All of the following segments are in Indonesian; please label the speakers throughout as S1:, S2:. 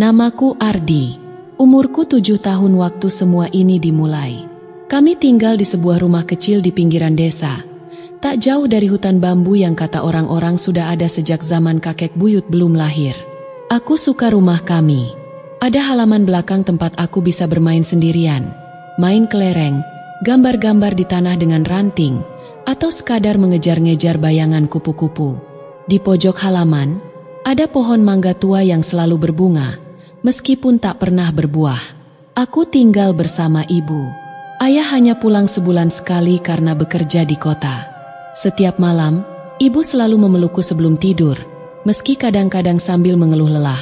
S1: Namaku Ardi. Umurku 7 tahun waktu semua ini dimulai. Kami tinggal di sebuah rumah kecil di pinggiran desa, tak jauh dari hutan bambu yang kata orang-orang sudah ada sejak zaman kakek buyut belum lahir. Aku suka rumah kami. Ada halaman belakang tempat aku bisa bermain sendirian, main kelereng, gambar-gambar di tanah dengan ranting, atau sekadar mengejar-ngejar bayangan kupu-kupu. Di pojok halaman, ada pohon mangga tua yang selalu berbunga, meskipun tak pernah berbuah. Aku tinggal bersama ibu. Ayah hanya pulang sebulan sekali karena bekerja di kota. Setiap malam, ibu selalu memelukku sebelum tidur, meski kadang-kadang sambil mengeluh lelah.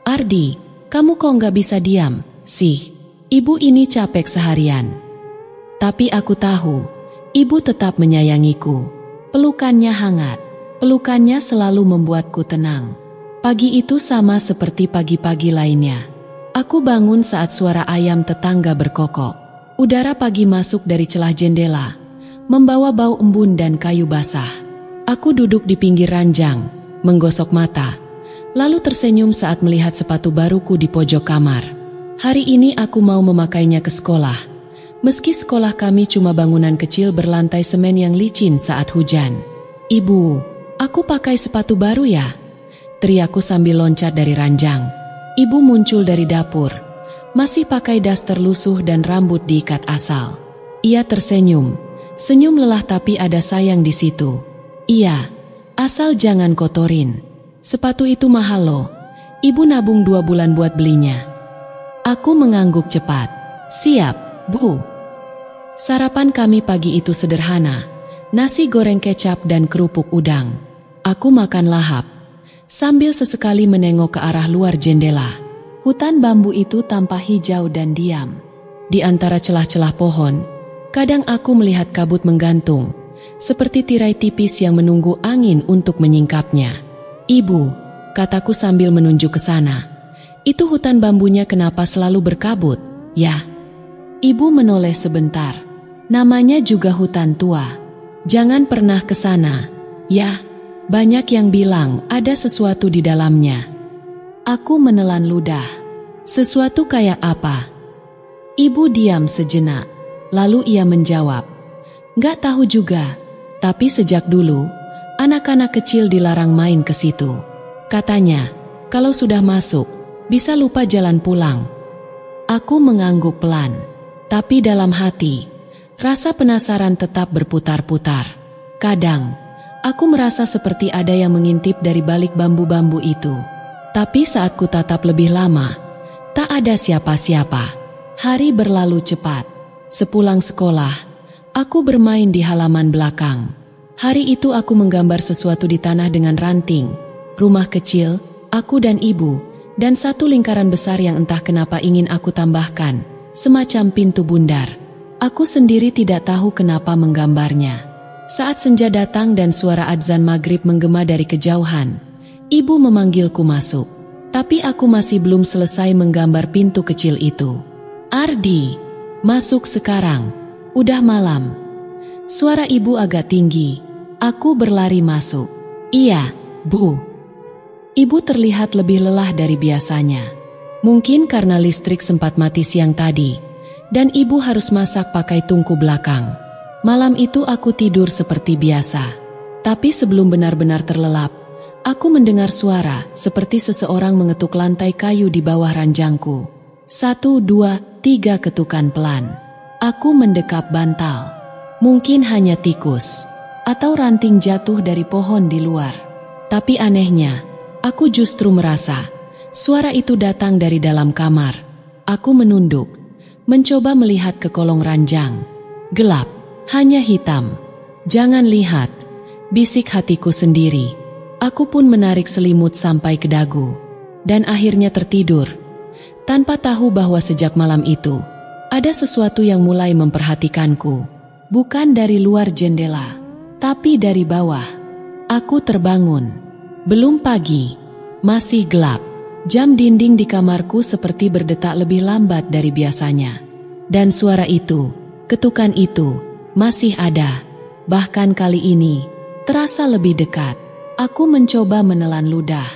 S1: Ardi, kamu kok nggak bisa diam, sih? Ibu ini capek seharian. Tapi aku tahu, ibu tetap menyayangiku. Pelukannya hangat, pelukannya selalu membuatku tenang. Pagi itu sama seperti pagi-pagi lainnya. Aku bangun saat suara ayam tetangga berkokok. Udara pagi masuk dari celah jendela, membawa bau embun dan kayu basah. Aku duduk di pinggir ranjang, menggosok mata, lalu tersenyum saat melihat sepatu baruku di pojok kamar. Hari ini aku mau memakainya ke sekolah, meski sekolah kami cuma bangunan kecil berlantai semen yang licin saat hujan. Ibu, aku pakai sepatu baru ya? Teriakku sambil loncat dari ranjang. Ibu muncul dari dapur, masih pakai daster lusuh dan rambut diikat asal. Ia tersenyum, senyum lelah tapi ada sayang di situ. Iya, asal jangan kotorin. Sepatu itu mahal loh. Ibu nabung 2 bulan buat belinya. Aku mengangguk cepat. Siap, Bu. Sarapan kami pagi itu sederhana. Nasi goreng kecap dan kerupuk udang. Aku makan lahap, sambil sesekali menengok ke arah luar jendela. Hutan bambu itu tampak hijau dan diam. Di antara celah-celah pohon, kadang aku melihat kabut menggantung, seperti tirai tipis yang menunggu angin untuk menyingkapnya. Ibu, kataku sambil menunjuk ke sana. Itu hutan bambunya kenapa selalu berkabut, ya? Ibu menoleh sebentar. Namanya juga hutan tua. Jangan pernah ke sana, ya? Banyak yang bilang ada sesuatu di dalamnya. Aku menelan ludah. Sesuatu kayak apa? Ibu diam sejenak, lalu ia menjawab, "Nggak tahu juga, tapi sejak dulu, anak-anak kecil dilarang main ke situ. Katanya, kalau sudah masuk, bisa lupa jalan pulang." Aku mengangguk pelan, tapi dalam hati, rasa penasaran tetap berputar-putar. Kadang, aku merasa seperti ada yang mengintip dari balik bambu-bambu itu. Tapi saat ku tatap lebih lama, tak ada siapa-siapa. Hari berlalu cepat. Sepulang sekolah, aku bermain di halaman belakang. Hari itu aku menggambar sesuatu di tanah dengan ranting, rumah kecil, aku dan ibu, dan satu lingkaran besar yang entah kenapa ingin aku tambahkan, semacam pintu bundar. Aku sendiri tidak tahu kenapa menggambarnya. Saat senja datang dan suara adzan maghrib menggema dari kejauhan, ibu memanggilku masuk, tapi aku masih belum selesai menggambar pintu kecil itu. "Ardi, masuk sekarang, udah malam." Suara ibu agak tinggi. Aku berlari masuk. "Iya, Bu." Ibu terlihat lebih lelah dari biasanya. Mungkin karena listrik sempat mati siang tadi, dan ibu harus masak pakai tungku belakang. Malam itu aku tidur seperti biasa, tapi sebelum benar-benar terlelap, aku mendengar suara seperti seseorang mengetuk lantai kayu di bawah ranjangku. 1, 2, 3 ketukan pelan. Aku mendekap bantal. Mungkin hanya tikus atau ranting jatuh dari pohon di luar. Tapi anehnya, aku justru merasa suara itu datang dari dalam kamar. Aku menunduk, mencoba melihat ke kolong ranjang. Gelap, hanya hitam. "Jangan lihat," bisik hatiku sendiri. Aku pun menarik selimut sampai ke dagu, dan akhirnya tertidur, tanpa tahu bahwa sejak malam itu, ada sesuatu yang mulai memperhatikanku. Bukan dari luar jendela, tapi dari bawah. Aku terbangun. Belum pagi, masih gelap. Jam dinding di kamarku seperti berdetak lebih lambat dari biasanya. Dan suara itu, ketukan itu, masih ada. Bahkan kali ini, terasa lebih dekat. Aku mencoba menelan ludah.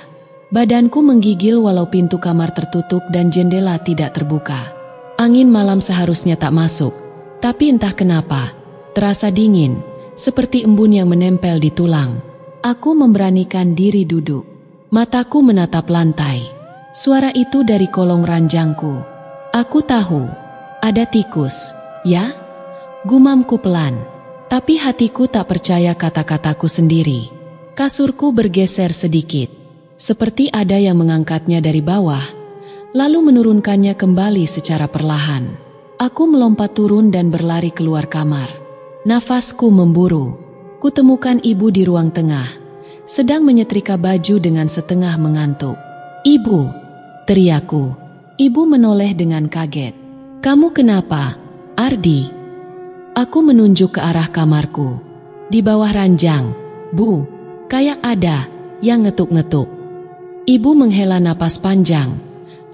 S1: Badanku menggigil walau pintu kamar tertutup dan jendela tidak terbuka. Angin malam seharusnya tak masuk, tapi entah kenapa, terasa dingin, seperti embun yang menempel di tulang. Aku memberanikan diri duduk. Mataku menatap lantai. Suara itu dari kolong ranjangku. Aku tahu, ada tikus, ya? Gumamku pelan, tapi hatiku tak percaya kata-kataku sendiri. Kasurku bergeser sedikit, seperti ada yang mengangkatnya dari bawah, lalu menurunkannya kembali secara perlahan. Aku melompat turun dan berlari keluar kamar. Nafasku memburu. Kutemukan ibu di ruang tengah, sedang menyetrika baju dengan setengah mengantuk. "Ibu!" teriakku. Ibu menoleh dengan kaget. "Kamu kenapa, Ardi?" Aku menunjuk ke arah kamarku. "Di bawah ranjang, Bu, kayak ada yang ngetuk-ngetuk." Ibu menghela napas panjang,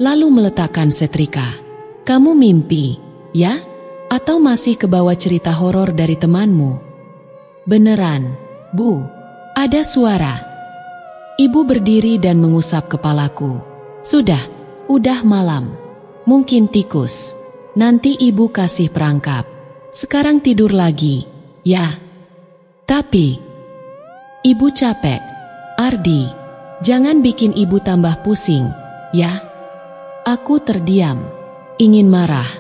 S1: lalu meletakkan setrika. "Kamu mimpi, ya? Atau masih kebawa cerita horor dari temanmu?" "Beneran, Bu, ada suara." Ibu berdiri dan mengusap kepalaku. Udah malam. Mungkin tikus. Nanti ibu kasih perangkap. Sekarang tidur lagi, ya." "Tapi ibu capek. Ardi, jangan bikin ibu tambah pusing, ya." Aku terdiam. Ingin marah,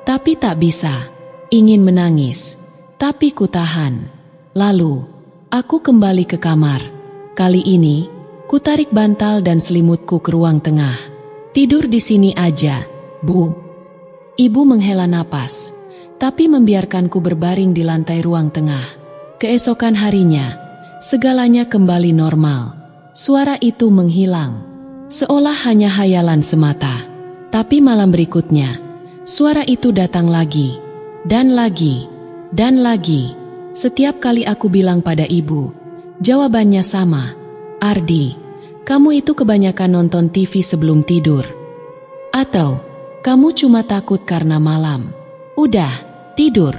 S1: tapi tak bisa. Ingin menangis, tapi ku tahan. Lalu, aku kembali ke kamar. Kali ini, ku tarik bantal dan selimutku ke ruang tengah. "Tidur di sini aja, Bu." Ibu menghela napas, tapi membiarkanku berbaring di lantai ruang tengah. Keesokan harinya, segalanya kembali normal. Suara itu menghilang, seolah hanya hayalan semata. Tapi malam berikutnya, suara itu datang lagi, dan lagi, dan lagi. Setiap kali aku bilang pada ibu, jawabannya sama. "Ardi, kamu itu kebanyakan nonton TV sebelum tidur. Atau, kamu cuma takut karena malam. Udah, tidur."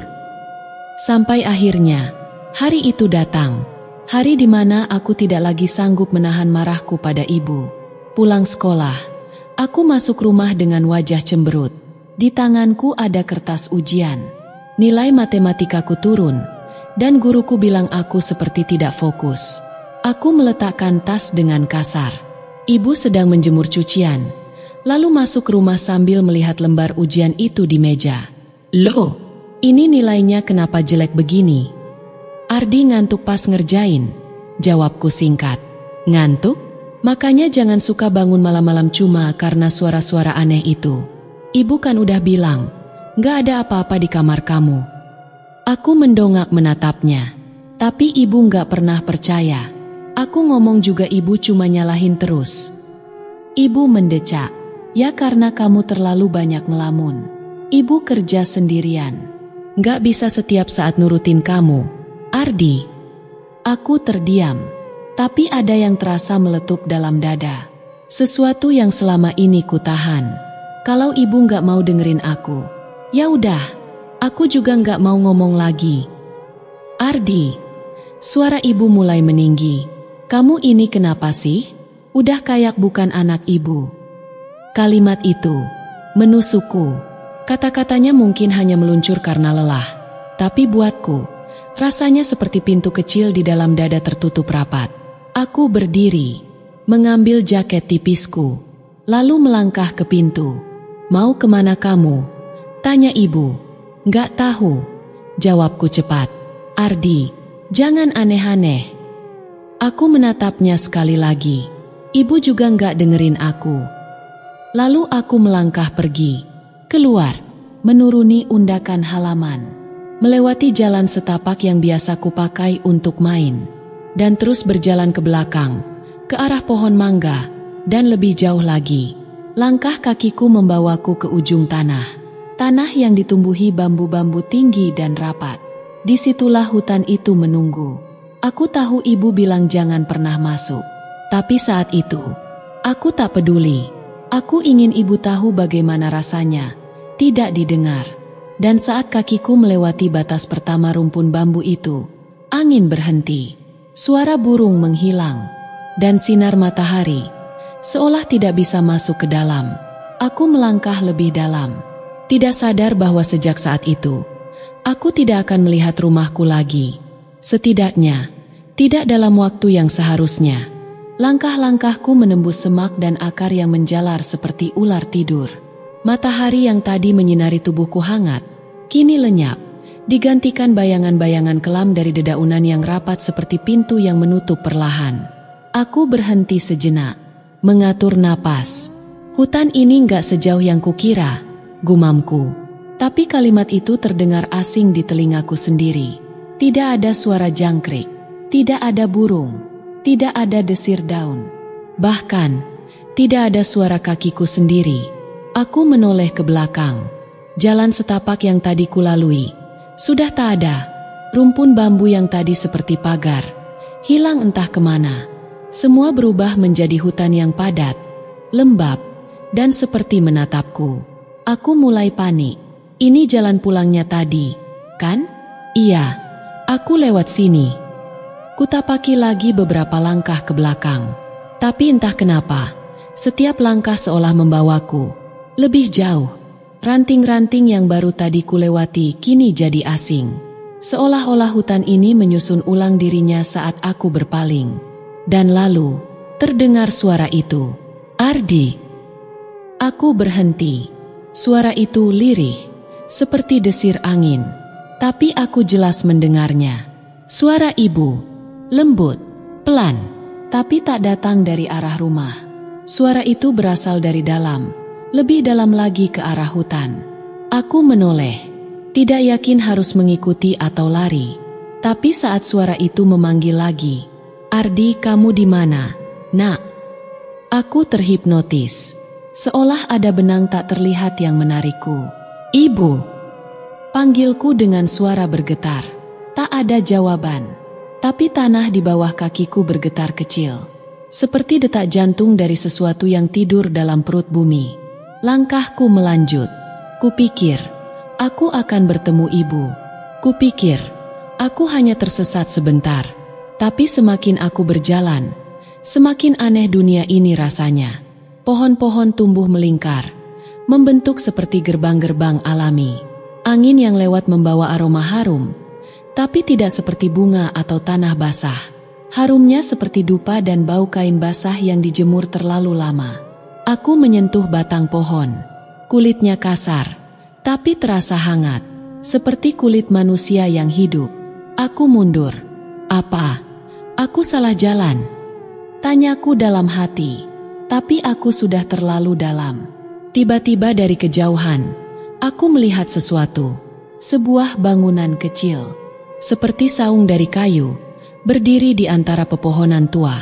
S1: Sampai akhirnya, hari itu datang. Hari di mana aku tidak lagi sanggup menahan marahku pada ibu. Pulang sekolah, aku masuk rumah dengan wajah cemberut. Di tanganku ada kertas ujian. Nilai matematikaku turun, dan guruku bilang aku seperti tidak fokus. Aku meletakkan tas dengan kasar. Ibu sedang menjemur cucian, lalu masuk rumah sambil melihat lembar ujian itu di meja. "Loh, ini nilainya kenapa jelek begini?" "Ardi ngantuk pas ngerjain," jawabku singkat. "Ngantuk? Makanya jangan suka bangun malam-malam cuma karena suara-suara aneh itu. Ibu kan udah bilang, gak ada apa-apa di kamar kamu." Aku mendongak menatapnya, tapi ibu gak pernah percaya. Aku ngomong juga ibu cuma nyalahin terus. Ibu mendecak, "Ya karena kamu terlalu banyak ngelamun. Ibu kerja sendirian. Gak bisa setiap saat nurutin kamu, Ardi." Aku terdiam, tapi ada yang terasa meletup dalam dada. Sesuatu yang selama ini ku tahan. Kalau ibu gak mau dengerin aku, ya udah, aku juga gak mau ngomong lagi. "Ardi," suara ibu mulai meninggi. "Kamu ini kenapa sih? Udah kayak bukan anak ibu." Kalimat itu menusukku. Kata-katanya mungkin hanya meluncur karena lelah, tapi buatku, rasanya seperti pintu kecil di dalam dada tertutup rapat. Aku berdiri, mengambil jaket tipisku, lalu melangkah ke pintu. "Mau kemana kamu?" tanya ibu. "Gak tahu," jawabku cepat. "Ardi, jangan aneh-aneh." Aku menatapnya sekali lagi. Ibu juga gak dengerin aku. Lalu aku melangkah pergi, keluar, menuruni undakan halaman, melewati jalan setapak yang biasa kupakai untuk main, dan terus berjalan ke belakang, ke arah pohon mangga, dan lebih jauh lagi. Langkah kakiku membawaku ke ujung tanah. Tanah yang ditumbuhi bambu-bambu tinggi dan rapat. Disitulah hutan itu menunggu. Aku tahu ibu bilang jangan pernah masuk. Tapi saat itu, aku tak peduli. Aku ingin ibu tahu bagaimana rasanya tidak didengar. Dan saat kakiku melewati batas pertama rumpun bambu itu, angin berhenti. Suara burung menghilang. Dan sinar matahari seolah tidak bisa masuk ke dalam. Aku melangkah lebih dalam, tidak sadar bahwa sejak saat itu, aku tidak akan melihat rumahku lagi. Setidaknya, tidak dalam waktu yang seharusnya. Langkah-langkahku menembus semak dan akar yang menjalar seperti ular tidur. Matahari yang tadi menyinari tubuhku hangat, kini lenyap, digantikan bayangan-bayangan kelam dari dedaunan yang rapat seperti pintu yang menutup perlahan. Aku berhenti sejenak, mengatur napas. Hutan ini nggak sejauh yang kukira, gumamku. Tapi kalimat itu terdengar asing di telingaku sendiri. Tidak ada suara jangkrik, tidak ada burung, tidak ada desir daun. Bahkan, tidak ada suara kakiku sendiri. Aku menoleh ke belakang. Jalan setapak yang tadi kulalui sudah tak ada. Rumpun bambu yang tadi seperti pagar hilang entah kemana. Semua berubah menjadi hutan yang padat, lembab, dan seperti menatapku. Aku mulai panik. Ini jalan pulangnya tadi, kan? Iya, aku lewat sini. Kutapaki lagi beberapa langkah ke belakang. Tapi entah kenapa, setiap langkah seolah membawaku lebih jauh. Ranting-ranting yang baru tadi kulewati kini jadi asing. Seolah-olah hutan ini menyusun ulang dirinya saat aku berpaling. Dan lalu, terdengar suara itu. Ardi. Aku berhenti. Suara itu lirih, seperti desir angin. Tapi aku jelas mendengarnya. Suara ibu, lembut, pelan, tapi tak datang dari arah rumah. Suara itu berasal dari dalam, lebih dalam lagi ke arah hutan. Aku menoleh, tidak yakin harus mengikuti atau lari. Tapi saat suara itu memanggil lagi, Ardi, kamu di mana, nak? Aku terhipnotis, seolah ada benang tak terlihat yang menarikku. Ibu, panggilku dengan suara bergetar. Tak ada jawaban, tapi tanah di bawah kakiku bergetar kecil, seperti detak jantung dari sesuatu yang tidur dalam perut bumi. Langkahku melanjut. Kupikir, aku akan bertemu ibu. Kupikir, aku hanya tersesat sebentar. Tapi semakin aku berjalan, semakin aneh dunia ini rasanya. Pohon-pohon tumbuh melingkar, membentuk seperti gerbang-gerbang alami. Angin yang lewat membawa aroma harum, tapi tidak seperti bunga atau tanah basah. Harumnya seperti dupa dan bau kain basah yang dijemur terlalu lama. Aku menyentuh batang pohon. Kulitnya kasar, tapi terasa hangat, seperti kulit manusia yang hidup. Aku mundur. Apa? Aku salah jalan? Tanyaku dalam hati, tapi aku sudah terlalu dalam. Tiba-tiba dari kejauhan, aku melihat sesuatu. Sebuah bangunan kecil, seperti saung dari kayu, berdiri di antara pepohonan tua.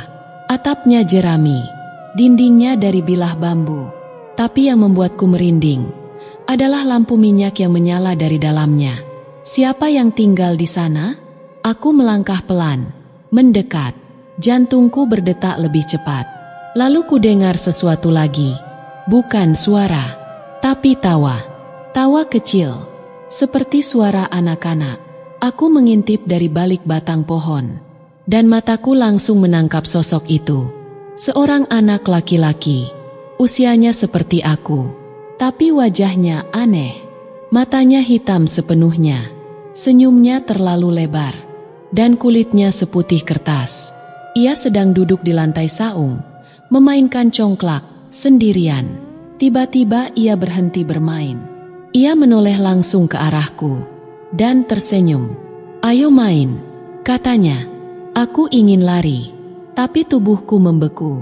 S1: Atapnya jerami, dindingnya dari bilah bambu. Tapi yang membuatku merinding adalah lampu minyak yang menyala dari dalamnya. Siapa yang tinggal di sana? Aku melangkah pelan, mendekat. Jantungku berdetak lebih cepat. Lalu ku dengar sesuatu lagi. Bukan suara, tapi tawa. Tawa kecil, seperti suara anak-anak. Aku mengintip dari balik batang pohon, dan mataku langsung menangkap sosok itu. Seorang anak laki-laki, usianya seperti aku, tapi wajahnya aneh. Matanya hitam sepenuhnya, senyumnya terlalu lebar, dan kulitnya seputih kertas. Ia sedang duduk di lantai saung, memainkan congklak, sendirian. Tiba-tiba ia berhenti bermain. Ia menoleh langsung ke arahku, dan tersenyum. Ayo main, katanya. Aku ingin lari, tapi tubuhku membeku.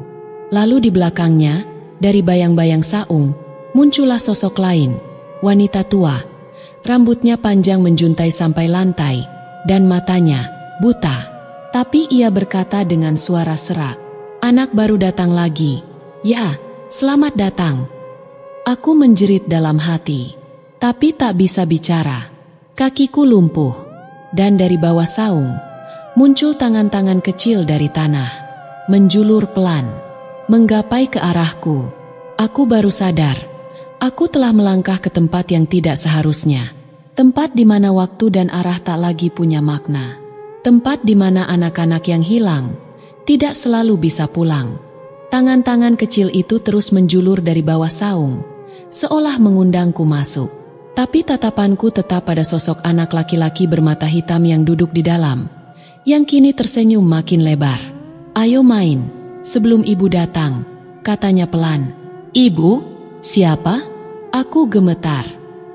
S1: Lalu di belakangnya, dari bayang-bayang saung, muncullah sosok lain, wanita tua. Rambutnya panjang menjuntai sampai lantai, dan matanya buta. Tapi ia berkata dengan suara serak, "Anak baru datang lagi. Ya, selamat datang." Aku menjerit dalam hati, tapi tak bisa bicara. Kakiku lumpuh, dan dari bawah saung, muncul tangan-tangan kecil dari tanah, menjulur pelan, menggapai ke arahku. Aku baru sadar, aku telah melangkah ke tempat yang tidak seharusnya. Tempat di mana waktu dan arah tak lagi punya makna. Tempat di mana anak-anak yang hilang tidak selalu bisa pulang. Tangan-tangan kecil itu terus menjulur dari bawah saung, seolah mengundangku masuk. Tapi tatapanku tetap pada sosok anak laki-laki bermata hitam yang duduk di dalam, yang kini tersenyum makin lebar. "Ayo main, sebelum ibu datang," katanya pelan. "Ibu? Siapa?" Aku gemetar.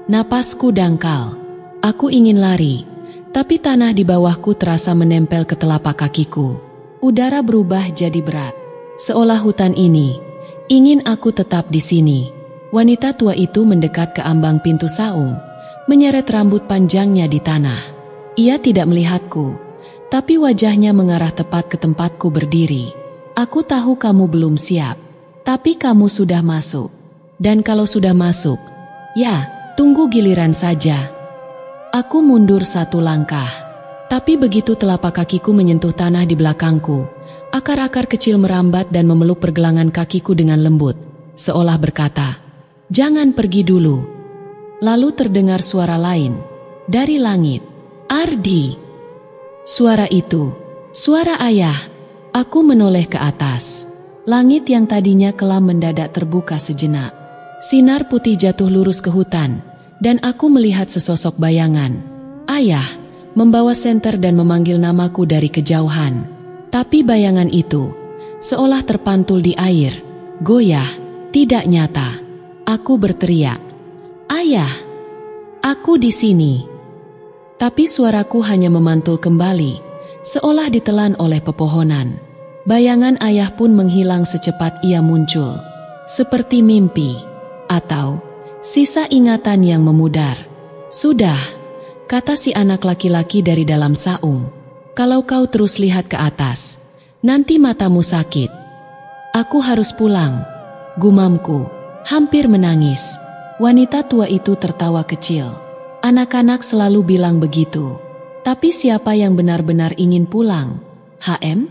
S1: Napasku dangkal. Aku ingin lari, tapi tanah di bawahku terasa menempel ke telapak kakiku. Udara berubah jadi berat. Seolah hutan ini ingin aku tetap di sini. Wanita tua itu mendekat ke ambang pintu saung, menyeret rambut panjangnya di tanah. Ia tidak melihatku, tapi wajahnya mengarah tepat ke tempatku berdiri. "Aku tahu kamu belum siap, tapi kamu sudah masuk. Dan kalau sudah masuk, ya, tunggu giliran saja." Aku mundur satu langkah, tapi begitu telapak kakiku menyentuh tanah di belakangku, akar-akar kecil merambat dan memeluk pergelangan kakiku dengan lembut, seolah berkata, "Jangan pergi dulu." Lalu terdengar suara lain dari langit. "Ardi!" Suara itu, suara ayah. Aku menoleh ke atas. Langit yang tadinya kelam mendadak terbuka sejenak. Sinar putih jatuh lurus ke hutan, dan aku melihat sesosok bayangan. Ayah membawa senter dan memanggil namaku dari kejauhan. Tapi bayangan itu seolah terpantul di air, goyah, tidak nyata. Aku berteriak, "Ayah, aku di sini." Tapi suaraku hanya memantul kembali, seolah ditelan oleh pepohonan. Bayangan ayah pun menghilang secepat ia muncul, seperti mimpi atau sisa ingatan yang memudar. "Sudah," kata si anak laki-laki dari dalam saung. "Kalau kau terus lihat ke atas, nanti matamu sakit." "Aku harus pulang," gumamku, hampir menangis. Wanita tua itu tertawa kecil. "Anak-anak selalu bilang begitu. Tapi siapa yang benar-benar ingin pulang? HM?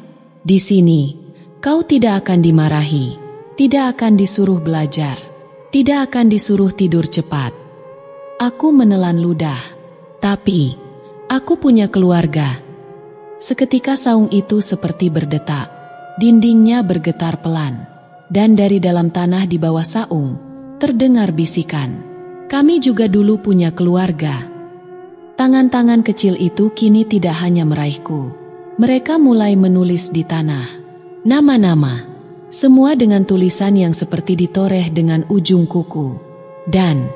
S1: Di sini, kau tidak akan dimarahi, tidak akan disuruh belajar, tidak akan disuruh tidur cepat." Aku menelan ludah. "Tapi, aku punya keluarga." Seketika saung itu seperti berdetak. Dindingnya bergetar pelan. Dan dari dalam tanah di bawah saung, terdengar bisikan, "Kami juga dulu punya keluarga." Tangan-tangan kecil itu kini tidak hanya meraihku. Mereka mulai menulis di tanah. Nama-nama. Semua dengan tulisan yang seperti ditoreh dengan ujung kuku. Dan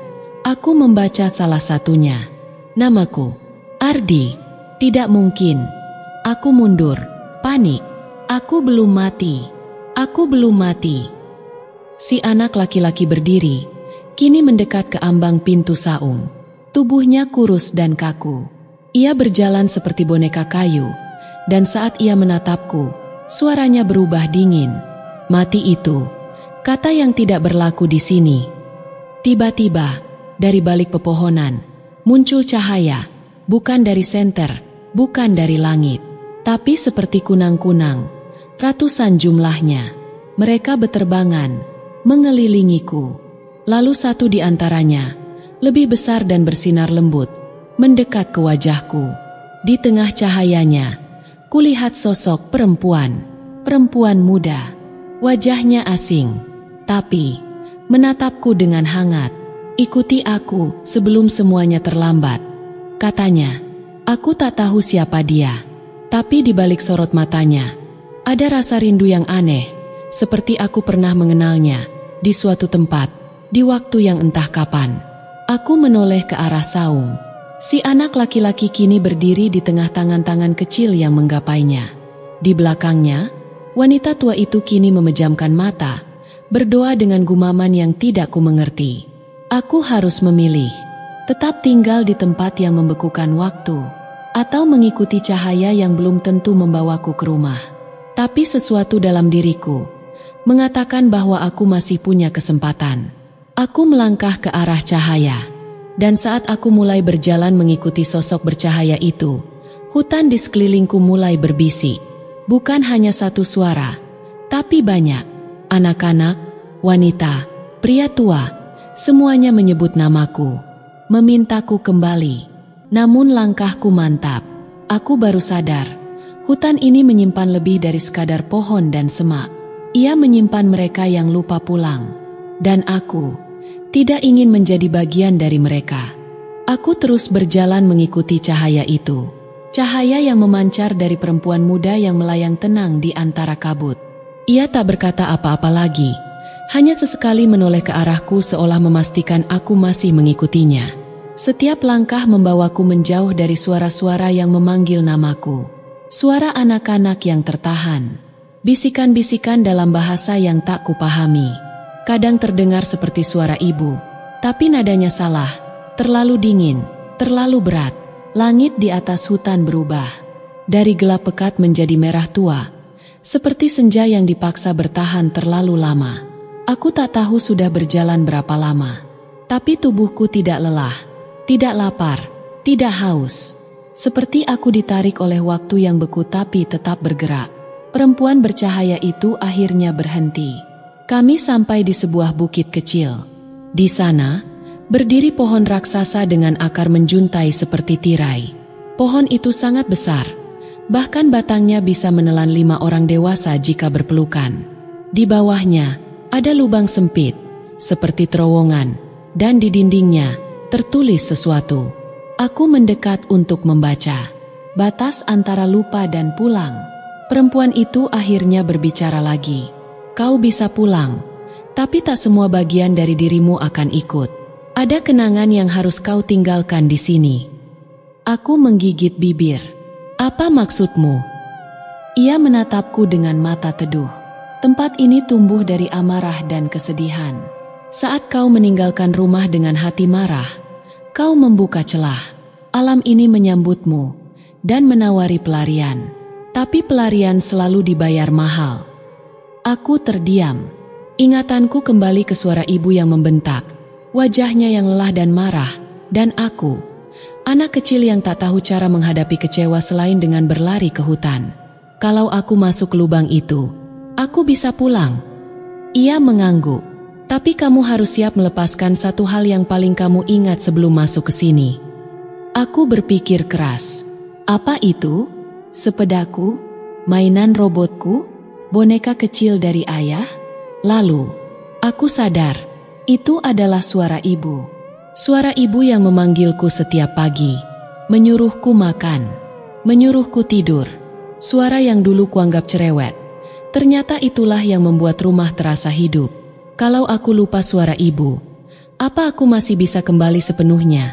S1: aku membaca salah satunya. Namaku, Ardi. Tidak mungkin. Aku mundur, panik. Aku belum mati. Aku belum mati. Si anak laki-laki berdiri, kini mendekat ke ambang pintu saung. Tubuhnya kurus dan kaku. Ia berjalan seperti boneka kayu, dan saat ia menatapku, suaranya berubah dingin. "Mati itu kata yang tidak berlaku di sini." Tiba-tiba, dari balik pepohonan, muncul cahaya, bukan dari senter, bukan dari langit, tapi seperti kunang-kunang, ratusan jumlahnya. Mereka beterbangan, mengelilingiku. Lalu satu di antaranya, lebih besar dan bersinar lembut, mendekat ke wajahku. Di tengah cahayanya, kulihat sosok perempuan, perempuan muda. Wajahnya asing, tapi menatapku dengan hangat. "Ikuti aku sebelum semuanya terlambat," katanya. Aku tak tahu siapa dia, tapi di balik sorot matanya, ada rasa rindu yang aneh, seperti aku pernah mengenalnya, di suatu tempat, di waktu yang entah kapan. Aku menoleh ke arah saung. Si anak laki-laki kini berdiri di tengah tangan-tangan kecil yang menggapainya. Di belakangnya, wanita tua itu kini memejamkan mata, berdoa dengan gumaman yang tidak ku mengerti. Aku harus memilih, tetap tinggal di tempat yang membekukan waktu, atau mengikuti cahaya yang belum tentu membawaku ke rumah. Tapi sesuatu dalam diriku mengatakan bahwa aku masih punya kesempatan. Aku melangkah ke arah cahaya, dan saat aku mulai berjalan mengikuti sosok bercahaya itu, hutan di sekelilingku mulai berbisik. Bukan hanya satu suara, tapi banyak. Anak-anak, wanita, pria tua, semuanya menyebut namaku, memintaku kembali. Namun langkahku mantap. Aku baru sadar, hutan ini menyimpan lebih dari sekadar pohon dan semak. Ia menyimpan mereka yang lupa pulang. Dan aku tidak ingin menjadi bagian dari mereka. Aku terus berjalan mengikuti cahaya itu. Cahaya yang memancar dari perempuan muda yang melayang tenang di antara kabut. Ia tak berkata apa-apa lagi, hanya sesekali menoleh ke arahku seolah memastikan aku masih mengikutinya. Setiap langkah membawaku menjauh dari suara-suara yang memanggil namaku. Suara anak-anak yang tertahan. Bisikan-bisikan dalam bahasa yang tak kupahami. Kadang terdengar seperti suara ibu, tapi nadanya salah. Terlalu dingin, terlalu berat. Langit di atas hutan berubah. Dari gelap pekat menjadi merah tua. Seperti senja yang dipaksa bertahan terlalu lama. Aku tak tahu sudah berjalan berapa lama. Tapi tubuhku tidak lelah, tidak lapar, tidak haus. Seperti aku ditarik oleh waktu yang beku tapi tetap bergerak. Perempuan bercahaya itu akhirnya berhenti. Kami sampai di sebuah bukit kecil. Di sana, berdiri pohon raksasa dengan akar menjuntai seperti tirai. Pohon itu sangat besar, bahkan batangnya bisa menelan 5 orang dewasa jika berpelukan. Di bawahnya, ada lubang sempit, seperti terowongan, dan di dindingnya, tertulis sesuatu. Aku mendekat untuk membaca. Batas antara lupa dan pulang. Perempuan itu akhirnya berbicara lagi. Kau bisa pulang, tapi tak semua bagian dari dirimu akan ikut. Ada kenangan yang harus kau tinggalkan di sini. Aku menggigit bibir. Apa maksudmu? Ia menatapku dengan mata teduh. Tempat ini tumbuh dari amarah dan kesedihan. Saat kau meninggalkan rumah dengan hati marah, kau membuka celah. Alam ini menyambutmu dan menawari pelarian. Tapi pelarian selalu dibayar mahal. Aku terdiam. Ingatanku kembali ke suara ibu yang membentak. Wajahnya yang lelah dan marah, dan aku, anak kecil yang tak tahu cara menghadapi kecewa selain dengan berlari ke hutan. Kalau aku masuk ke lubang itu, aku bisa pulang. Ia mengangguk. Tapi kamu harus siap melepaskan satu hal yang paling kamu ingat sebelum masuk ke sini. Aku berpikir keras. Apa itu? Sepedaku? Mainan robotku? Boneka kecil dari ayah? Lalu, aku sadar. Itu adalah suara ibu. Suara ibu yang memanggilku setiap pagi, menyuruhku makan, menyuruhku tidur. Suara yang dulu kuanggap cerewet. Ternyata itulah yang membuat rumah terasa hidup. Kalau aku lupa suara ibu, apa aku masih bisa kembali sepenuhnya?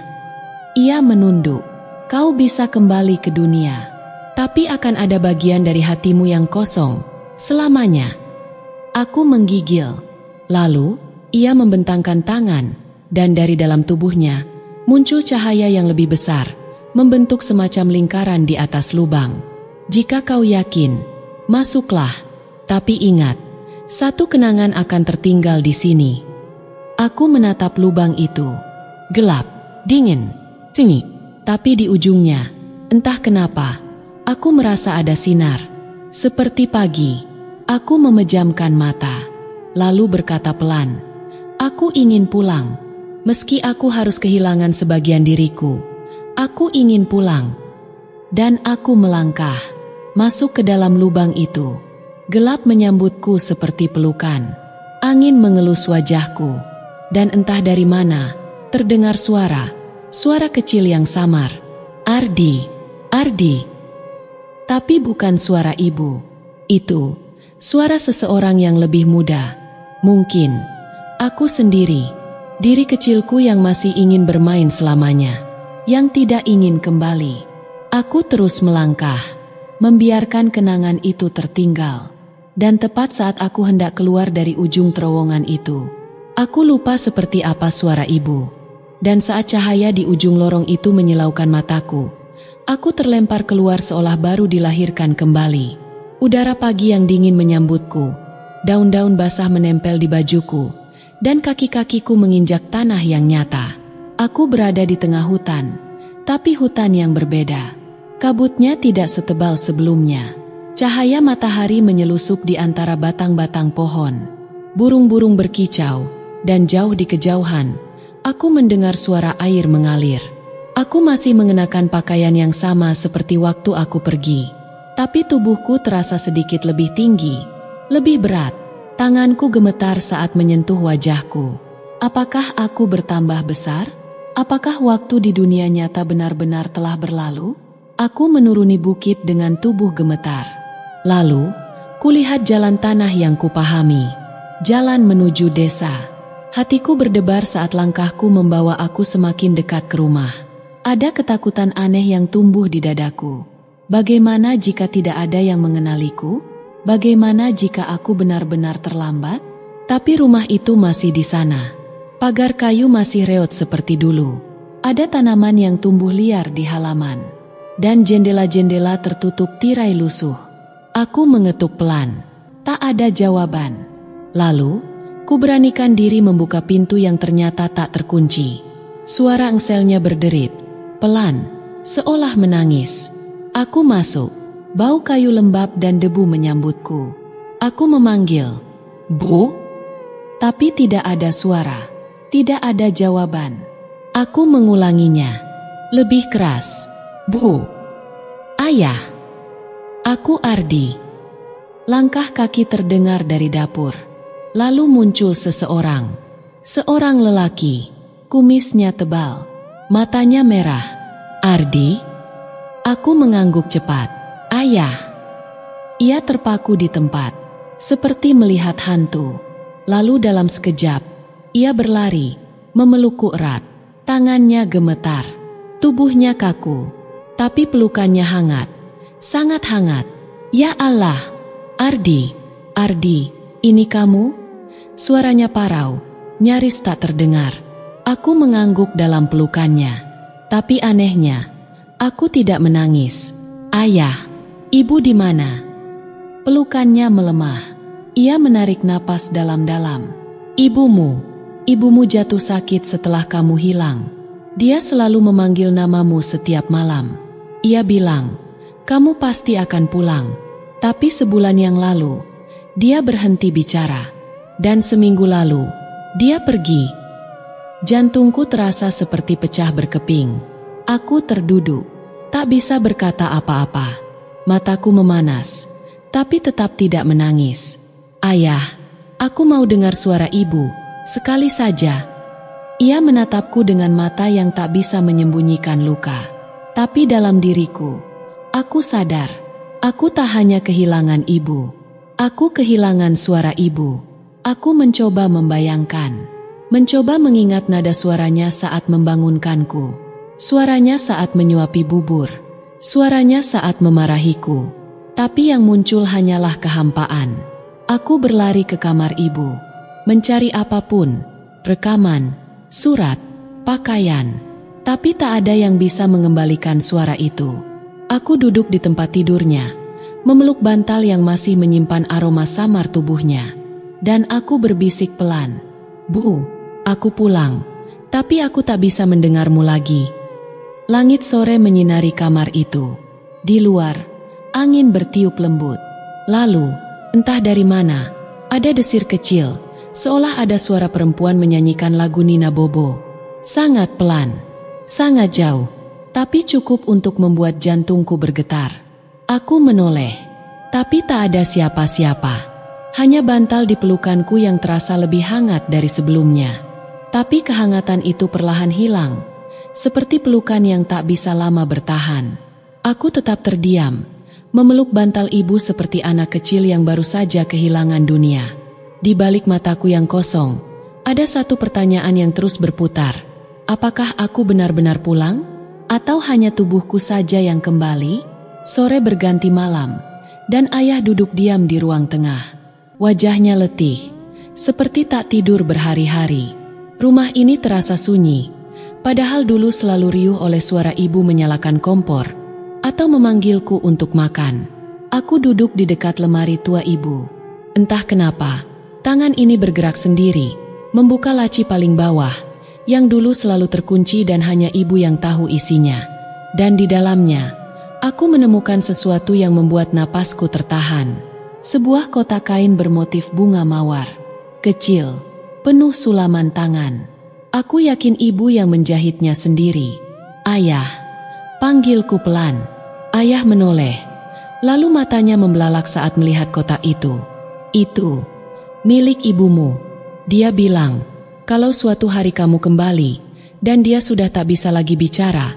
S1: Ia menunduk. Kau bisa kembali ke dunia, tapi akan ada bagian dari hatimu yang kosong selamanya. Aku menggigil. Lalu ia membentangkan tangan, dan dari dalam tubuhnya muncul cahaya yang lebih besar, membentuk semacam lingkaran di atas lubang. Jika kau yakin, masuklah. Tapi ingat, satu kenangan akan tertinggal di sini. Aku menatap lubang itu. Gelap, dingin, sunyi. Tapi di ujungnya, entah kenapa, aku merasa ada sinar. Seperti pagi, aku memejamkan mata, lalu berkata pelan, aku ingin pulang. Meski aku harus kehilangan sebagian diriku, aku ingin pulang. Dan aku melangkah, masuk ke dalam lubang itu. Gelap menyambutku seperti pelukan. Angin mengelus wajahku. Dan entah dari mana, terdengar suara kecil yang samar. Ardi, Ardi. Tapi bukan suara ibu. Itu, suara seseorang yang lebih muda. Mungkin aku sendiri, diri kecilku yang masih ingin bermain selamanya, yang tidak ingin kembali. Aku terus melangkah, membiarkan kenangan itu tertinggal. Dan tepat saat aku hendak keluar dari ujung terowongan itu, aku lupa seperti apa suara ibu. Dan saat cahaya di ujung lorong itu menyilaukan mataku, aku terlempar keluar seolah baru dilahirkan kembali. Udara pagi yang dingin menyambutku, daun-daun basah menempel di bajuku, dan kaki-kakiku menginjak tanah yang nyata. Aku berada di tengah hutan, tapi hutan yang berbeda. Kabutnya tidak setebal sebelumnya. Cahaya matahari menyelusup di antara batang-batang pohon. Burung-burung berkicau, dan jauh di kejauhan, aku mendengar suara air mengalir. Aku masih mengenakan pakaian yang sama seperti waktu aku pergi. Tapi tubuhku terasa sedikit lebih tinggi, lebih berat. Tanganku gemetar saat menyentuh wajahku. Apakah aku bertambah besar? Apakah waktu di dunia nyata benar-benar telah berlalu? Aku menuruni bukit dengan tubuh gemetar. Lalu, kulihat jalan tanah yang kupahami. Jalan menuju desa. Hatiku berdebar saat langkahku membawa aku semakin dekat ke rumah. Ada ketakutan aneh yang tumbuh di dadaku. Bagaimana jika tidak ada yang mengenaliku? Bagaimana jika aku benar-benar terlambat? Tapi rumah itu masih di sana. Pagar kayu masih reot seperti dulu. Ada tanaman yang tumbuh liar di halaman. Dan jendela-jendela tertutup tirai lusuh. Aku mengetuk pelan. Tak ada jawaban. Lalu, ku beranikan diri membuka pintu yang ternyata tak terkunci. Suara engselnya berderit. Pelan, seolah menangis. Aku masuk. Bau kayu lembab dan debu menyambutku. Aku memanggil, "Bu?" Tapi tidak ada suara. Tidak ada jawaban. Aku mengulanginya. Lebih keras. "Bu." "Ayah." "Aku Ardi." Langkah kaki terdengar dari dapur. Lalu muncul seseorang. Seorang lelaki. Kumisnya tebal. Matanya merah. "Ardi?" Aku mengangguk cepat. "Ayah." Ia terpaku di tempat, seperti melihat hantu. Lalu dalam sekejap, ia berlari, memelukku erat. Tangannya gemetar, tubuhnya kaku, tapi pelukannya hangat, sangat hangat. "Ya Allah, Ardi, Ardi, ini kamu?" Suaranya parau, nyaris tak terdengar. Aku mengangguk dalam pelukannya, tapi anehnya, aku tidak menangis. "Ayah, ibu di mana?" Pelukannya melemah. Ia menarik napas dalam-dalam. Ibumu jatuh sakit setelah kamu hilang. Dia selalu memanggil namamu setiap malam. Ia bilang, kamu pasti akan pulang. Tapi sebulan yang lalu, dia berhenti bicara. Dan seminggu lalu, dia pergi. Jantungku terasa seperti pecah berkeping. Aku terduduk, tak bisa berkata apa-apa. Mataku memanas, tapi tetap tidak menangis. "Ayah, aku mau dengar suara ibu, sekali saja." Ia menatapku dengan mata yang tak bisa menyembunyikan luka. Tapi dalam diriku, aku sadar, aku tak hanya kehilangan ibu. Aku kehilangan suara ibu. Aku mencoba membayangkan, mencoba mengingat nada suaranya saat membangunkanku. Suaranya saat menyuapi bubur. Suaranya saat memarahiku. Tapi yang muncul hanyalah kehampaan. Aku berlari ke kamar ibu, mencari apapun, rekaman, surat, pakaian. Tapi tak ada yang bisa mengembalikan suara itu. Aku duduk di tempat tidurnya, memeluk bantal yang masih menyimpan aroma samar tubuhnya. Dan aku berbisik pelan, "Bu, aku pulang, tapi aku tak bisa mendengarmu lagi." Langit sore menyinari kamar itu. Di luar, angin bertiup lembut. Lalu, entah dari mana, ada desir kecil, seolah ada suara perempuan menyanyikan lagu Nina Bobo. Sangat pelan, sangat jauh, tapi cukup untuk membuat jantungku bergetar. Aku menoleh, tapi tak ada siapa-siapa. Hanya bantal di pelukanku yang terasa lebih hangat dari sebelumnya. Tapi kehangatan itu perlahan hilang, seperti pelukan yang tak bisa lama bertahan. Aku tetap terdiam, memeluk bantal ibu seperti anak kecil yang baru saja kehilangan dunia. Di balik mataku yang kosong, ada satu pertanyaan yang terus berputar. Apakah aku benar-benar pulang? Atau hanya tubuhku saja yang kembali? Sore berganti malam, dan ayah duduk diam di ruang tengah. Wajahnya letih, seperti tak tidur berhari-hari. Rumah ini terasa sunyi, padahal dulu selalu riuh oleh suara ibu menyalakan kompor atau memanggilku untuk makan. Aku duduk di dekat lemari tua ibu. Entah kenapa, tangan ini bergerak sendiri, membuka laci paling bawah, yang dulu selalu terkunci dan hanya ibu yang tahu isinya. Dan di dalamnya, aku menemukan sesuatu yang membuat napasku tertahan. Sebuah kotak kain bermotif bunga mawar. Kecil, penuh sulaman tangan. Aku yakin ibu yang menjahitnya sendiri. "Ayah," panggilku pelan. Ayah menoleh, lalu matanya membelalak saat melihat kotak itu. Itu, Milik ibumu. Dia bilang, kalau suatu hari kamu kembali, dan dia sudah tak bisa lagi bicara,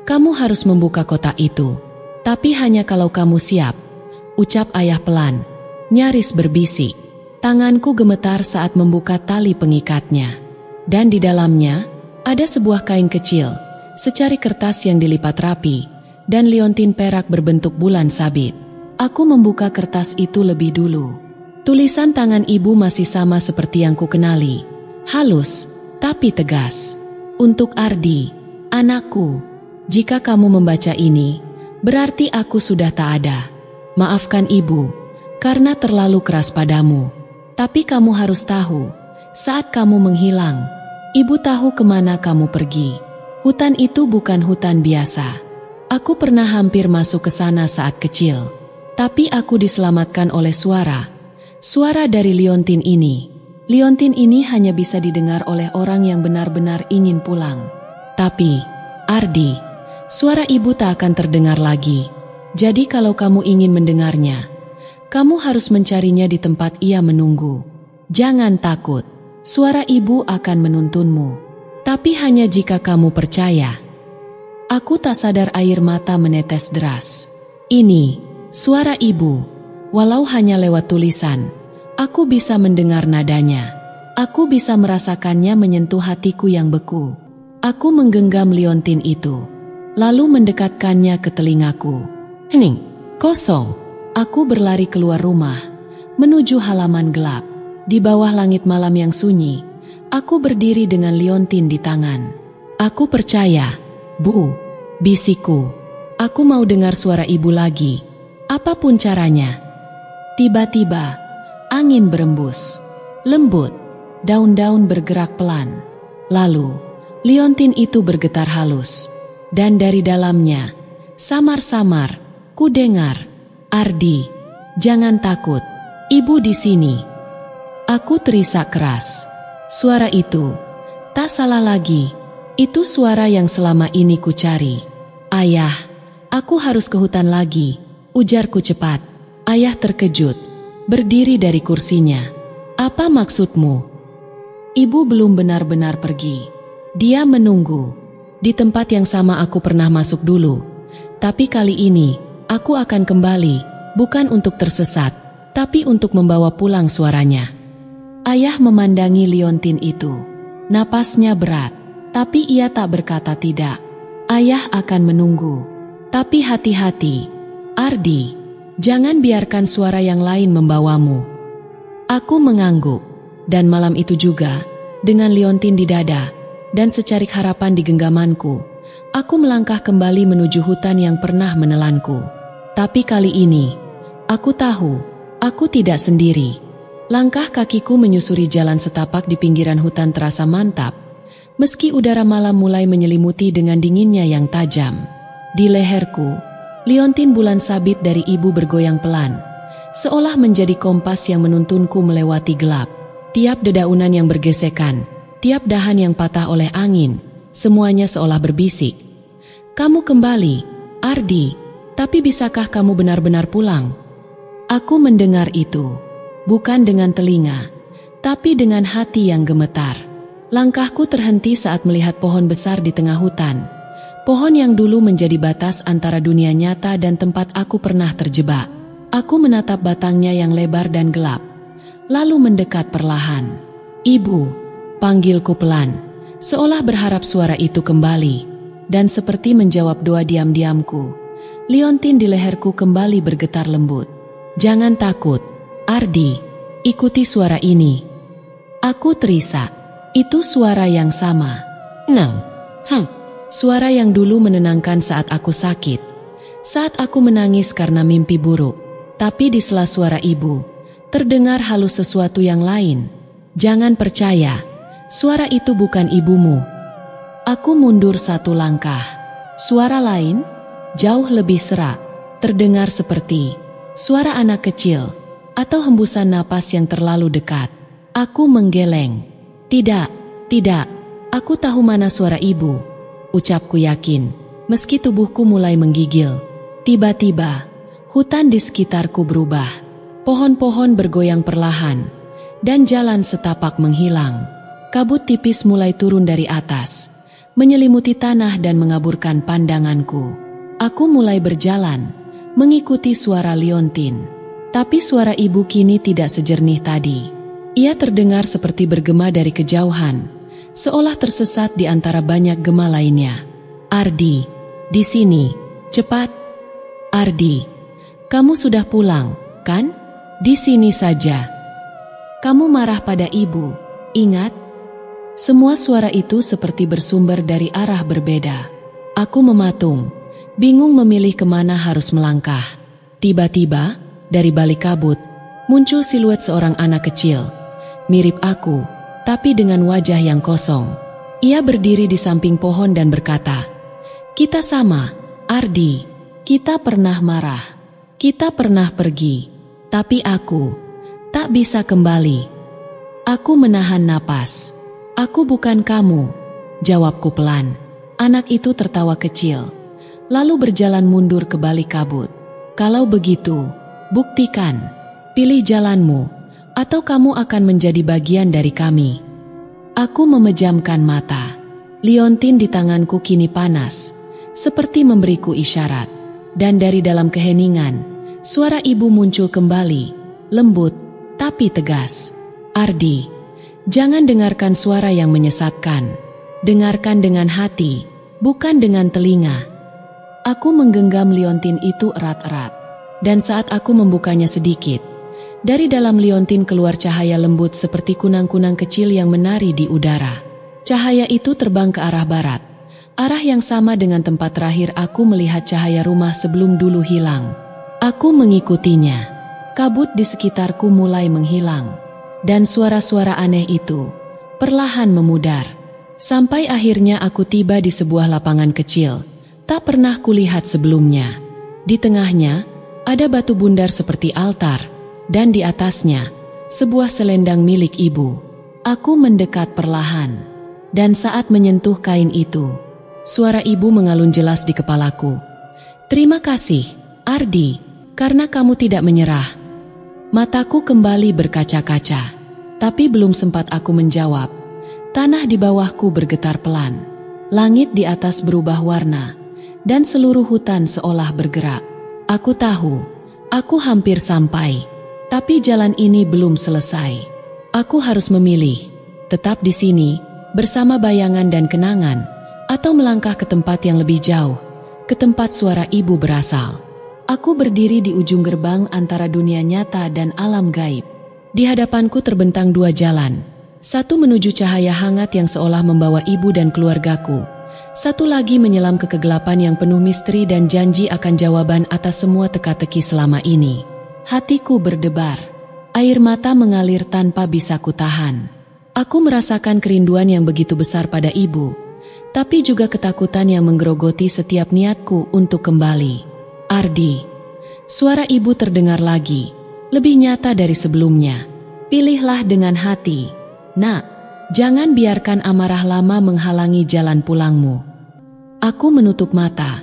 S1: kamu harus membuka kotak itu. Tapi hanya kalau kamu siap, ucap ayah pelan, nyaris berbisik. Tanganku gemetar saat membuka tali pengikatnya. Dan di dalamnya, ada sebuah kain kecil, secari kertas yang dilipat rapi, dan liontin perak berbentuk bulan sabit. Aku membuka kertas itu lebih dulu. Tulisan tangan ibu masih sama seperti yang ku kenali. Halus, tapi tegas. Untuk Ardi, anakku, jika kamu membaca ini, berarti aku sudah tak ada. Maafkan ibu, karena terlalu keras padamu. Tapi kamu harus tahu, saat kamu menghilang, ibu tahu kemana kamu pergi. Hutan itu bukan hutan biasa. Aku pernah hampir masuk ke sana saat kecil. Tapi aku diselamatkan oleh suara dari liontin ini. Liontin ini hanya bisa didengar oleh orang yang benar-benar ingin pulang. Tapi, Ardi, suara ibu tak akan terdengar lagi. Jadi kalau kamu ingin mendengarnya, kamu harus mencarinya di tempat ia menunggu. Jangan takut, suara ibu akan menuntunmu. Tapi hanya jika kamu percaya. Aku tak sadar air mata menetes deras. Ini, suara ibu. Walau hanya lewat tulisan, aku bisa mendengar nadanya. Aku bisa merasakannya menyentuh hatiku yang beku. Aku menggenggam liontin itu, lalu mendekatkannya ke telingaku. Hening, kosong. Aku berlari keluar rumah, menuju halaman gelap. Di bawah langit malam yang sunyi, aku berdiri dengan liontin di tangan. Aku percaya, Bu, bisikku. Aku mau dengar suara ibu lagi, apapun caranya. Tiba-tiba, angin berembus, lembut, daun-daun bergerak pelan. Lalu, liontin itu bergetar halus. Dan dari dalamnya, samar-samar, ku dengar, Ardi, jangan takut, ibu di sini. Aku terisak keras. Suara itu, tak salah lagi, itu suara yang selama ini ku cari. Ayah, aku harus ke hutan lagi, ujarku cepat. Ayah terkejut, berdiri dari kursinya. Apa maksudmu? Ibu belum benar-benar pergi. Dia menunggu. Di tempat yang sama aku pernah masuk dulu. Tapi kali ini, aku akan kembali, bukan untuk tersesat, tapi untuk membawa pulang suaranya. Ayah memandangi liontin itu. Napasnya berat, tapi ia tak berkata tidak. Ayah akan menunggu. Tapi hati-hati, Ardi, jangan biarkan suara yang lain membawamu. Aku mengangguk, dan malam itu juga, dengan liontin di dada, dan secarik harapan di genggamanku, aku melangkah kembali menuju hutan yang pernah menelanku. Tapi kali ini, aku tahu, aku tidak sendiri. Langkah kakiku menyusuri jalan setapak di pinggiran hutan terasa mantap, meski udara malam mulai menyelimuti dengan dinginnya yang tajam. Di leherku, liontin bulan sabit dari ibu bergoyang pelan, seolah menjadi kompas yang menuntunku melewati gelap. Tiap dedaunan yang bergesekan, tiap dahan yang patah oleh angin, semuanya seolah berbisik. Kamu kembali, Ardi, tapi bisakah kamu benar-benar pulang? Aku mendengar itu, bukan dengan telinga, tapi dengan hati yang gemetar. Langkahku terhenti saat melihat pohon besar di tengah hutan. Pohon yang dulu menjadi batas antara dunia nyata dan tempat aku pernah terjebak. Aku menatap batangnya yang lebar dan gelap, lalu mendekat perlahan. Ibu, panggilku pelan, seolah berharap suara itu kembali. Dan seperti menjawab doa diam-diamku, liontin di leherku kembali bergetar lembut. Jangan takut, Ardi, ikuti suara ini. Aku terisak, itu suara yang sama. Suara yang dulu menenangkan saat aku sakit, saat aku menangis karena mimpi buruk. Tapi di sela suara ibu, terdengar halus sesuatu yang lain. Jangan percaya, suara itu bukan ibumu. Aku mundur satu langkah. Suara lain, jauh lebih serak, terdengar seperti suara anak kecil atau hembusan napas yang terlalu dekat. Aku menggeleng. Tidak, aku tahu mana suara ibu, ucapku yakin, meski tubuhku mulai menggigil. Tiba-tiba, hutan di sekitarku berubah. Pohon-pohon bergoyang perlahan, dan jalan setapak menghilang. Kabut tipis mulai turun dari atas, menyelimuti tanah dan mengaburkan pandanganku. Aku mulai berjalan, mengikuti suara liontin. Tapi suara ibu kini tidak sejernih tadi. Ia terdengar seperti bergema dari kejauhan, seolah tersesat di antara banyak gema lainnya. Ardi, di sini, cepat. Ardi, kamu sudah pulang, kan? Di sini saja. Kamu marah pada ibu, ingat? Semua suara itu seperti bersumber dari arah berbeda. Aku mematung, bingung memilih kemana harus melangkah. Tiba-tiba, dari balik kabut, muncul siluet seorang anak kecil. Mirip aku, tapi dengan wajah yang kosong. Ia berdiri di samping pohon dan berkata, "Kita sama, Ardi. Kita pernah marah. Kita pernah pergi. Tapi aku tak bisa kembali." Aku menahan napas. "Aku bukan kamu," jawabku pelan. Anak itu tertawa kecil, lalu berjalan mundur ke balik kabut. "Kalau begitu, buktikan. Pilih jalanmu, atau kamu akan menjadi bagian dari kami." Aku memejamkan mata. Liontin di tanganku kini panas, seperti memberiku isyarat. Dan dari dalam keheningan, suara ibu muncul kembali, lembut tapi tegas. "Ardi, jangan dengarkan suara yang menyesatkan. Dengarkan dengan hati, bukan dengan telinga." Aku menggenggam liontin itu erat-erat. Dan saat aku membukanya sedikit, dari dalam liontin keluar cahaya lembut seperti kunang-kunang kecil yang menari di udara. Cahaya itu terbang ke arah barat, arah yang sama dengan tempat terakhir aku melihat cahaya rumah sebelum dulu hilang. Aku mengikutinya. Kabut di sekitarku mulai menghilang, dan suara-suara aneh itu perlahan memudar. Sampai akhirnya aku tiba di sebuah lapangan kecil, tak pernah kulihat sebelumnya. Di tengahnya, ada batu bundar seperti altar, dan di atasnya, sebuah selendang milik ibu. Aku mendekat perlahan, dan saat menyentuh kain itu, suara ibu mengalun jelas di kepalaku. "Terima kasih, Ardi, karena kamu tidak menyerah." Mataku kembali berkaca-kaca, tapi belum sempat aku menjawab. Tanah di bawahku bergetar pelan. Langit di atas berubah warna, dan seluruh hutan seolah bergerak. Aku tahu, aku hampir sampai. Tapi jalan ini belum selesai. Aku harus memilih, tetap di sini, bersama bayangan dan kenangan, atau melangkah ke tempat yang lebih jauh, ke tempat suara ibu berasal. Aku berdiri di ujung gerbang antara dunia nyata dan alam gaib. Di hadapanku terbentang dua jalan. Satu menuju cahaya hangat yang seolah membawa ibu dan keluargaku. Satu lagi menyelam ke kegelapan yang penuh misteri dan janji akan jawaban atas semua teka-teki selama ini. Hatiku berdebar. Air mata mengalir tanpa bisa kutahan. Aku merasakan kerinduan yang begitu besar pada ibu, tapi juga ketakutan yang menggerogoti setiap niatku untuk kembali. "Ardi." Suara ibu terdengar lagi, lebih nyata dari sebelumnya. "Pilihlah dengan hati, Nak. Jangan biarkan amarah lama menghalangi jalan pulangmu." Aku menutup mata,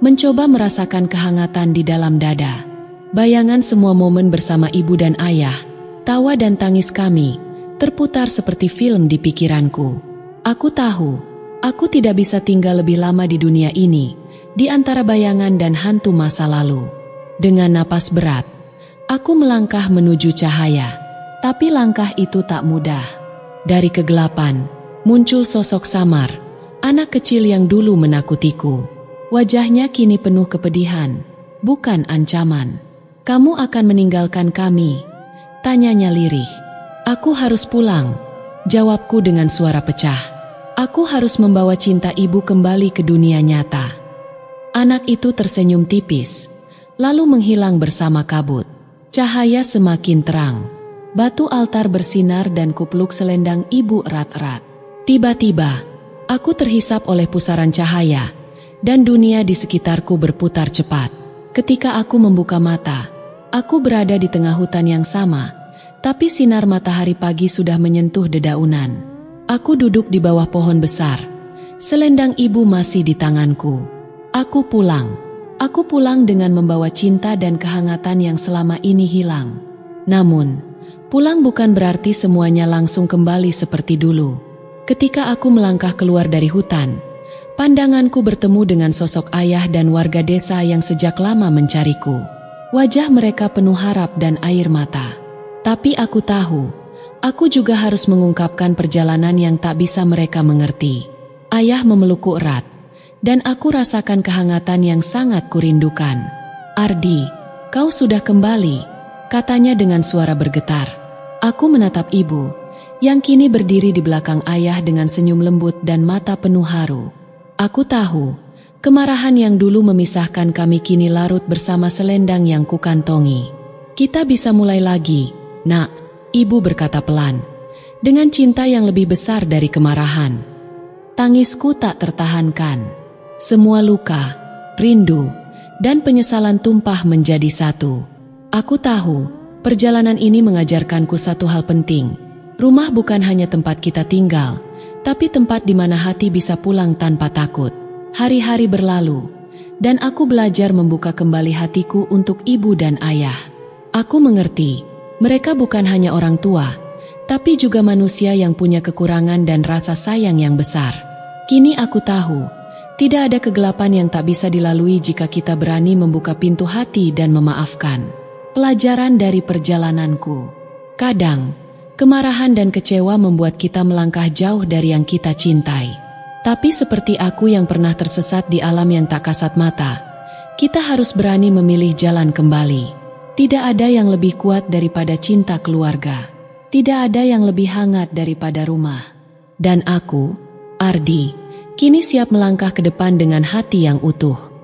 S1: mencoba merasakan kehangatan di dalam dada. Bayangan semua momen bersama ibu dan ayah, tawa dan tangis kami, terputar seperti film di pikiranku. Aku tahu, aku tidak bisa tinggal lebih lama di dunia ini, di antara bayangan dan hantu masa lalu. Dengan napas berat, aku melangkah menuju cahaya. Tapi langkah itu tak mudah. Dari kegelapan, muncul sosok samar, anak kecil yang dulu menakutiku. Wajahnya kini penuh kepedihan, bukan ancaman. "Kamu akan meninggalkan kami?" tanyanya lirih. "Aku harus pulang," jawabku dengan suara pecah. "Aku harus membawa cinta ibu kembali ke dunia nyata." Anak itu tersenyum tipis, lalu menghilang bersama kabut. Cahaya semakin terang. Batu altar bersinar dan kupeluk selendang ibu erat-erat. Tiba-tiba, aku terhisap oleh pusaran cahaya, dan dunia di sekitarku berputar cepat. Ketika aku membuka mata, aku berada di tengah hutan yang sama, tapi sinar matahari pagi sudah menyentuh dedaunan. Aku duduk di bawah pohon besar. Selendang ibu masih di tanganku. Aku pulang. Aku pulang dengan membawa cinta dan kehangatan yang selama ini hilang. Namun, Pulang bukan berarti semuanya langsung kembali seperti dulu. Ketika aku melangkah keluar dari hutan, pandanganku bertemu dengan sosok ayah dan warga desa yang sejak lama mencariku. Wajah mereka penuh harap dan air mata. Tapi aku tahu, aku juga harus mengungkapkan perjalanan yang tak bisa mereka mengerti. Ayah memelukku erat, dan aku rasakan kehangatan yang sangat kurindukan. "Ardi, kau sudah kembali," katanya dengan suara bergetar. Aku menatap ibu, yang kini berdiri di belakang ayah dengan senyum lembut dan mata penuh haru. Aku tahu, kemarahan yang dulu memisahkan kami kini larut bersama selendang yang kukantongi. "Kita bisa mulai lagi, Nak," ibu berkata pelan, dengan cinta yang lebih besar dari kemarahan. Tangisku tak tertahankan. Semua luka, rindu, dan penyesalan tumpah menjadi satu. Aku tahu, perjalanan ini mengajarkanku satu hal penting. Rumah bukan hanya tempat kita tinggal, tapi tempat di mana hati bisa pulang tanpa takut. Hari-hari berlalu, dan aku belajar membuka kembali hatiku untuk ibu dan ayah. Aku mengerti, mereka bukan hanya orang tua, tapi juga manusia yang punya kekurangan dan rasa sayang yang besar. Kini aku tahu, tidak ada kegelapan yang tak bisa dilalui jika kita berani membuka pintu hati dan memaafkan. Pelajaran dari perjalananku. Kadang, kemarahan dan kecewa membuat kita melangkah jauh dari yang kita cintai. Tapi seperti aku yang pernah tersesat di alam yang tak kasat mata, kita harus berani memilih jalan kembali. Tidak ada yang lebih kuat daripada cinta keluarga. Tidak ada yang lebih hangat daripada rumah. Dan aku, Ardi, kini siap melangkah ke depan dengan hati yang utuh.